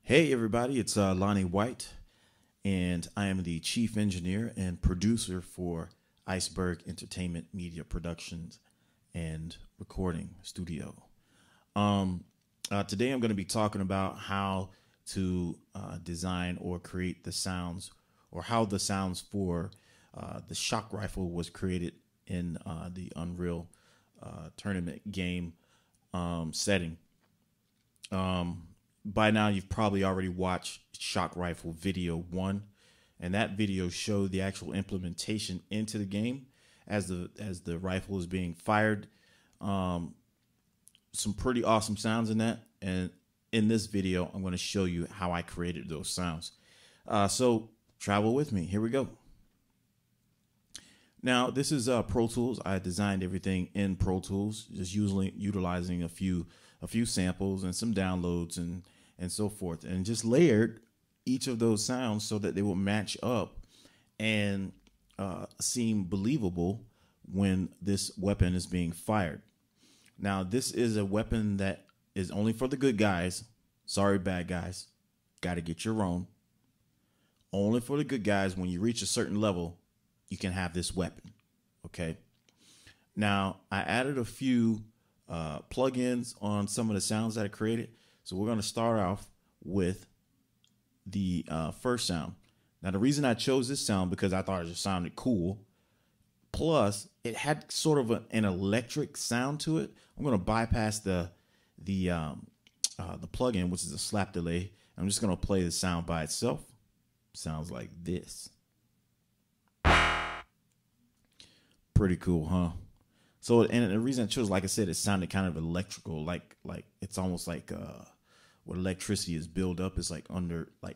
Hey everybody, it's Lonnie White, and I am the chief engineer and producer for Iceberg Entertainment Media Productions and Recording Studio. Today I'm going to be talking about how to design or create the sounds, or how the sounds for the shock rifle was created in the Unreal tournament game setting. By now you've probably already watched Shock Rifle Video 1, and that video showed the actual implementation into the game as the rifle is being fired. Some pretty awesome sounds in that, and in this video I'm going to show you how I created those sounds. So travel with me. Here we go. Now this is Pro Tools. I designed everything in Pro Tools, just utilizing a few samples and some downloads and so forth, and just layered each of those sounds so that they will match up and seem believable when this weapon is being fired. Now, this is a weapon that is only for the good guys. Sorry, bad guys. Got to get your own. Only for the good guys. When you reach a certain level, you can have this weapon. Okay. Now, I added a few plugins on some of the sounds that I created. So we're going to start off with the first sound. Now, the reason I chose this sound because I thought it just sounded cool. Plus, it had sort of an electric sound to it. I'm going to bypass the plugin, which is a slap delay. I'm just going to play the sound by itself. Sounds like this. Pretty cool, huh? So, and the reason I chose, like I said, it sounded kind of electrical, like it's almost like what electricity is built up is like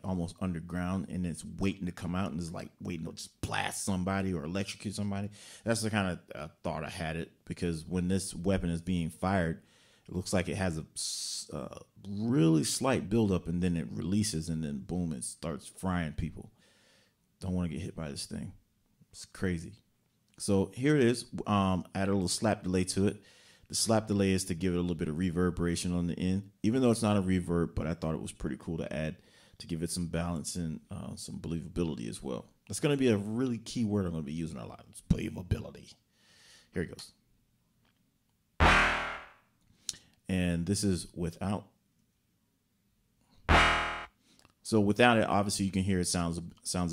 almost underground, and it's waiting to come out and is like waiting to just blast somebody or electrocute somebody. That's the kind of thought I had it, because when this weapon is being fired, it looks like it has a really slight buildup, and then it releases, and then boom, it starts frying people. Don't want to get hit by this thing. It's crazy. So here it is. Add a little slap delay to it. The slap delay is to give it a little bit of reverberation on the end, even though it's not a reverb, but I thought it was pretty cool to add to give it some balance and some believability as well. That's going to be a really key word I'm going to be using a lot. It's believability. Here it goes. And this is without. So without it, obviously you can hear it sounds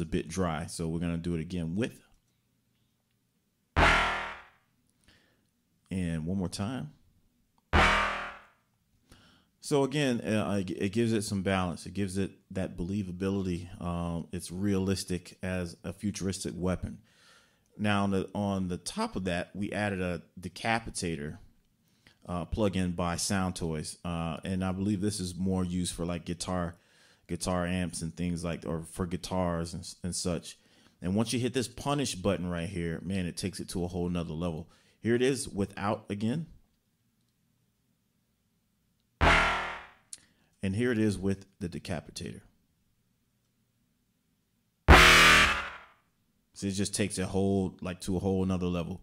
a bit dry. So we're going to do it again with. And one more time. So again, it gives it some balance. It gives it that believability. It's realistic as a futuristic weapon. Now, on the top of that, we added a decapitator plugin by Sound Toys, and I believe this is more used for like guitar amps and things like, or for guitars and such. And once you hit this punish button right here, man, it takes it to a whole nother level. Here it is without again. And here it is with the decapitator. So it just takes a whole, to a whole nother level.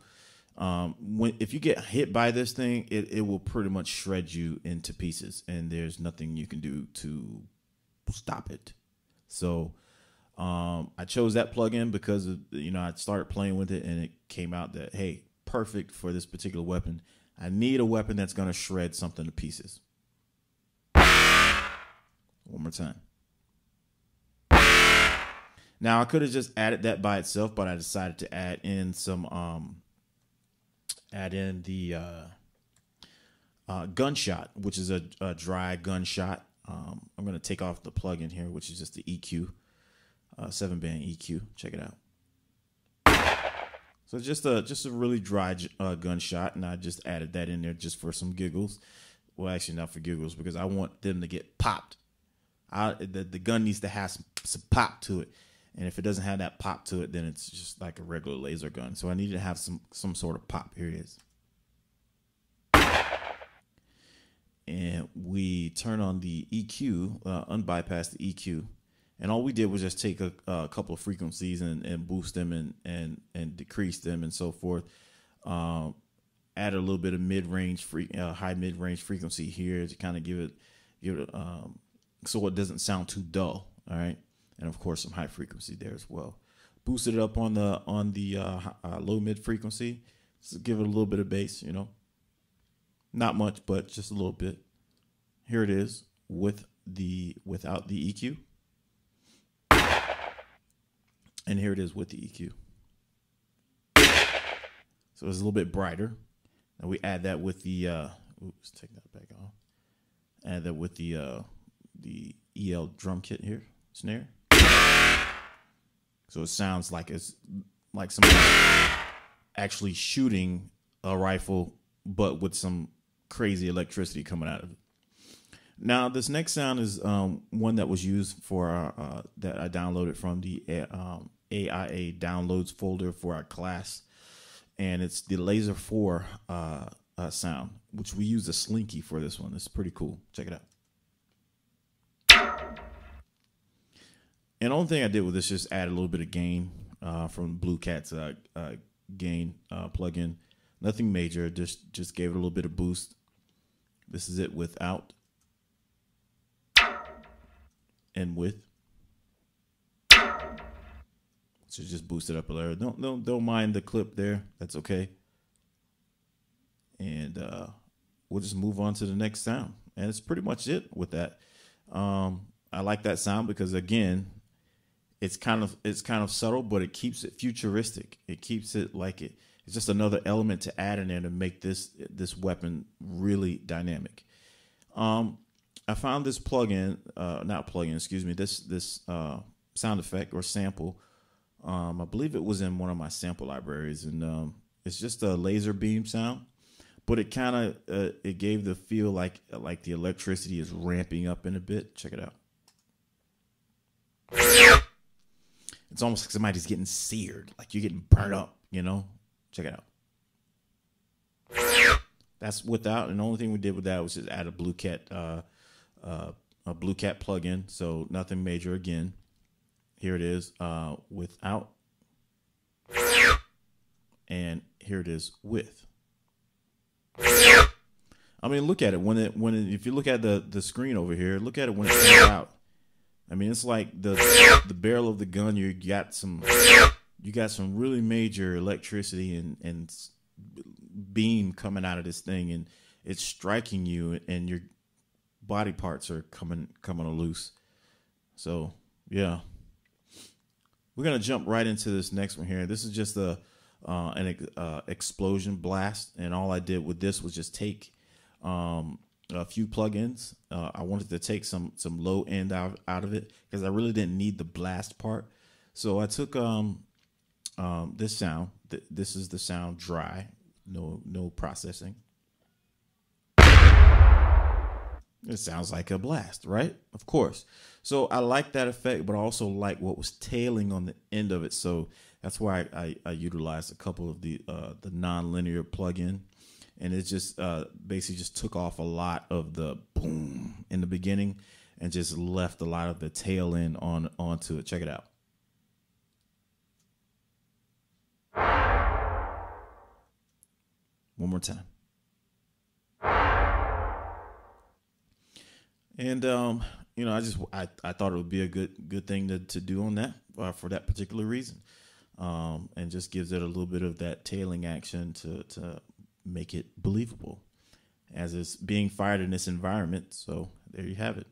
If you get hit by this thing, it will pretty much shred you into pieces, and there's nothing you can do to stop it. So I chose that plugin because I started playing with it, and it came out that, hey, perfect for this particular weapon. I need a weapon that's going to shred something to pieces. One more time. Now, I could have just added that by itself, but I decided to add in the gunshot, which is a dry gunshot. I'm going to take off the plugin here, which is just the EQ, 7-band EQ. Check it out. So just a really dry gunshot, and I just added that in there just for some giggles. Well, actually not for giggles, because I want them to get popped. The gun needs to have some pop to it, and if it doesn't have that pop to it, then it's just like a regular laser gun. So I needed to have some sort of pop. Here it is. And we turn on the EQ, unbypass the EQ. And all we did was just take a couple of frequencies and boost them and decrease them and so forth. Add a little bit of high mid-range frequency here to kind of give it so it doesn't sound too dull. All right, and of course some high frequency there as well. Boosted it up on the low mid frequency, just to give it a little bit of bass. You know, not much, but just a little bit. Here it is without the EQ, and here it is with the EQ. So it's a little bit brighter. And we add that with the oops, take that back off. Add that with the EL drum kit here, snare. So it sounds like it's like somebody actually shooting a rifle, but with some crazy electricity coming out of it. Now, this next sound is one that was used for that I downloaded from the AIA downloads folder for our class. And it's the Laser 4 sound, which we use a Slinky for this one. It's pretty cool. Check it out. And the only thing I did with this is just add a little bit of gain from Blue Cat's gain plugin. Nothing major. Just gave it a little bit of boost. This is it without and with. So just boost it up a layer. Don't mind the clip there. That's okay. And we'll just move on to the next sound. And it's pretty much it with that. I like that sound because, again, it's kind of subtle, but it keeps it futuristic. It keeps it like it's just another element to add in there to make this weapon really dynamic. I found this this sound effect or sample. I believe it was in one of my sample libraries, and it's just a laser beam sound, but it kind of it gave the feel like the electricity is ramping up in a bit. Check it out. It's almost like somebody's getting seared, like you're getting burnt up, you know? Check it out. That's without, and the only thing we did with that was just add a Blue Cat plugin, so nothing major again. Here it is without, and here it is with. I mean, look at it if you look at the screen over here, look at it when it comes out. I mean, it's like the barrel of the gun. You got some really major electricity and beam coming out of this thing, and it's striking you, and your body parts are coming loose. So yeah. We're going to jump right into this next one here. This is just an explosion blast. And all I did with this was just take a few plugins. I wanted to take some low end out of it because I really didn't need the blast part. So I took this sound. This is the sound dry, no processing. It sounds like a blast, right? Of course. So I like that effect, but I also like what was tailing on the end of it. So that's why I utilized a couple of the non-linear plugin, and it just basically just took off a lot of the boom in the beginning and just left a lot of the tail end onto it. Check it out. One more time. And you know, I thought it would be a good thing to do on that for that particular reason, and just gives it a little bit of that tailing action to make it believable as it's being fired in this environment. So there you have it.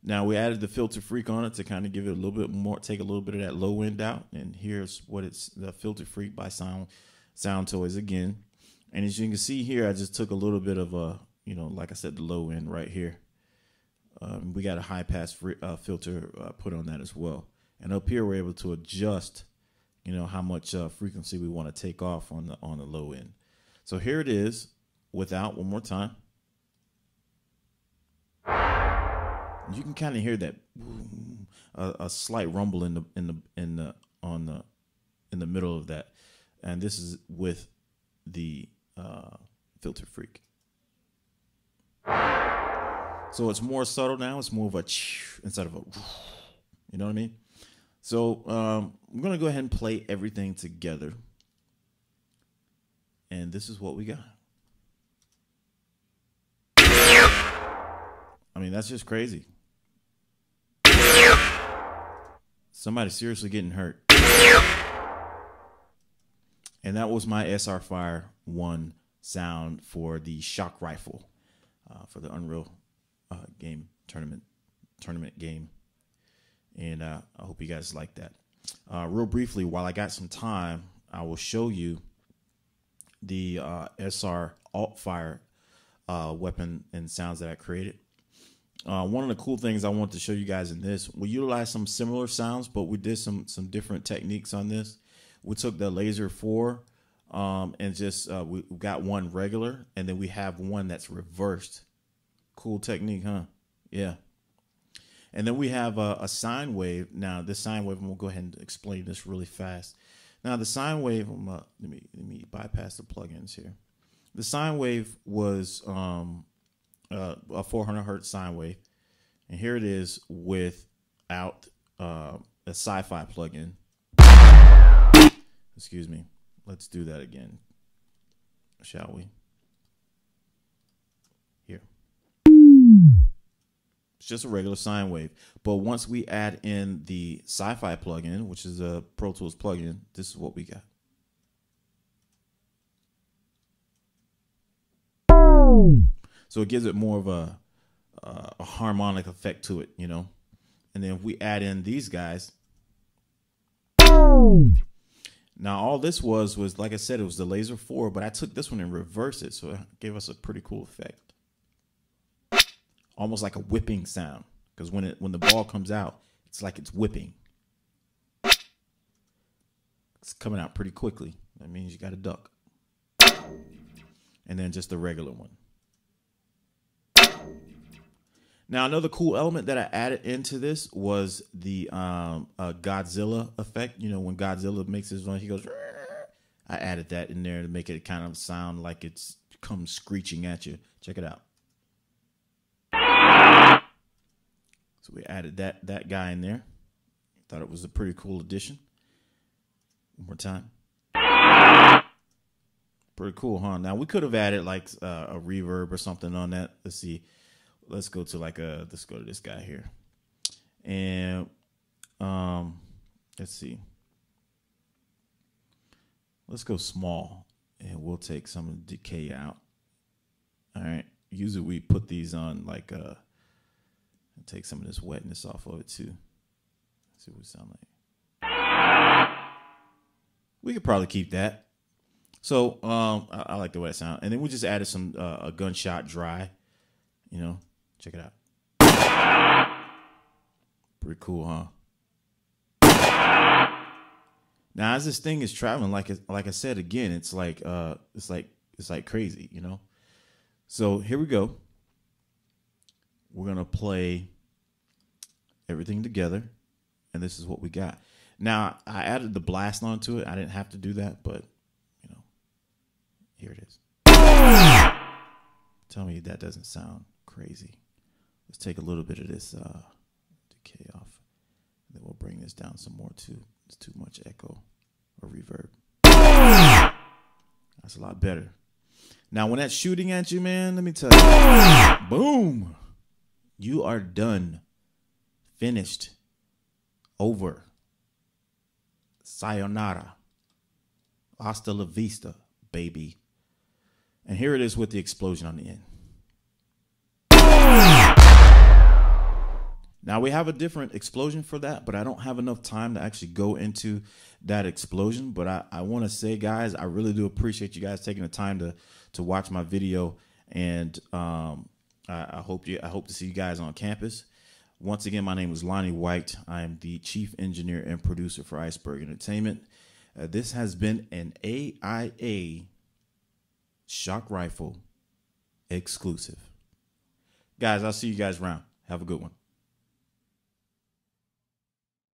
Now we added the Filter Freak on it to kind of give it a little bit more, take a little bit of that low end out. And here's what it's the Filter Freak by Sound Toys again. And as you can see here, I just took a little bit of a, you know, like I said, the low end right here. We got a high pass filter put on that as well. And up here, we're able to adjust, you know, how much frequency we want to take off on the low end. So here it is without, one more time. You can kind of hear that a slight rumble in the middle of that. And this is with the Filter Freak. So it's more subtle now. It's more of a instead of a, you know what I mean? So I'm going to go ahead and play everything together. And this is what we got. I mean, that's just crazy. Somebody seriously getting hurt. And that was my SR Fire 1 sound for the shock rifle for the Unreal game tournament game. And I hope you guys like that. Real briefly, while I got some time, I will show you the SR Alt Fire weapon and sounds that I created. One of the cool things I want to show you guys in this, we utilized some similar sounds, but we did some different techniques on this. We took the Laser 4 and just we got one regular, and then we have one that's reversed. Cool technique, huh? Yeah. And then we have a sine wave. Now, this sine wave, and we'll go ahead and explain this really fast. Now, the sine wave, let me bypass the plugins here. The sine wave was a 400 hertz sine wave, and here it is without a sci-fi plugin. Excuse me. Let's do that again, shall we? Here. It's just a regular sine wave, but once we add in the sci-fi plugin, which is a Pro Tools plugin, this is what we got. So it gives it more of a harmonic effect to it, you know. And then if we add in these guys, now all this was like I said, it was the Laser 4, but I took this one and reversed it, so it gave us a pretty cool effect. Almost like a whipping sound, because when the ball comes out, it's like it's whipping. It's coming out pretty quickly. That means you got to duck. And then just the regular one. Now, another cool element that I added into this was the Godzilla effect. You know, when Godzilla makes his noise, he goes, "Rrr." I added that in there to make it kind of sound like it's comes screeching at you. Check it out. So we added that guy in there. Thought it was a pretty cool addition. One more time. Pretty cool, huh? Now we could have added like a reverb or something on that. Let's see. Let's go to let's go to this guy here. And let's see. Let's go small, and we'll take some of the decay out. All right. Usually we put these on like take some of this wetness off of it too. Let's see what it sounds like. We could probably keep that. So I like the way it sounds. And then we just added some a gunshot dry. You know, check it out. Pretty cool, huh? Now, as this thing is traveling, like I said again, it's like crazy, you know. So here we go. We're gonna play everything together, and this is what we got. Now, I added the blast onto it. I didn't have to do that, but you know, here it is. Tell me that doesn't sound crazy. Let's take a little bit of this decay off, and then we'll bring this down some more too. It's too much echo or reverb. That's a lot better. Now, when that's shooting at you, man, let me tell you, boom, you are done, finished, over. Sayonara. Hasta la vista, baby. And here it is with the explosion on the end. Now, we have a different explosion for that, but I don't have enough time to actually go into that explosion. But I want to say, guys, I really do appreciate you guys taking the time to watch my video. And I hope to see you guys on campus. Once again, my name is Lonnie White. I am the chief engineer and producer for Iceberg Entertainment. This has been an AIA Shock Rifle exclusive. Guys, I'll see you guys around. Have a good one.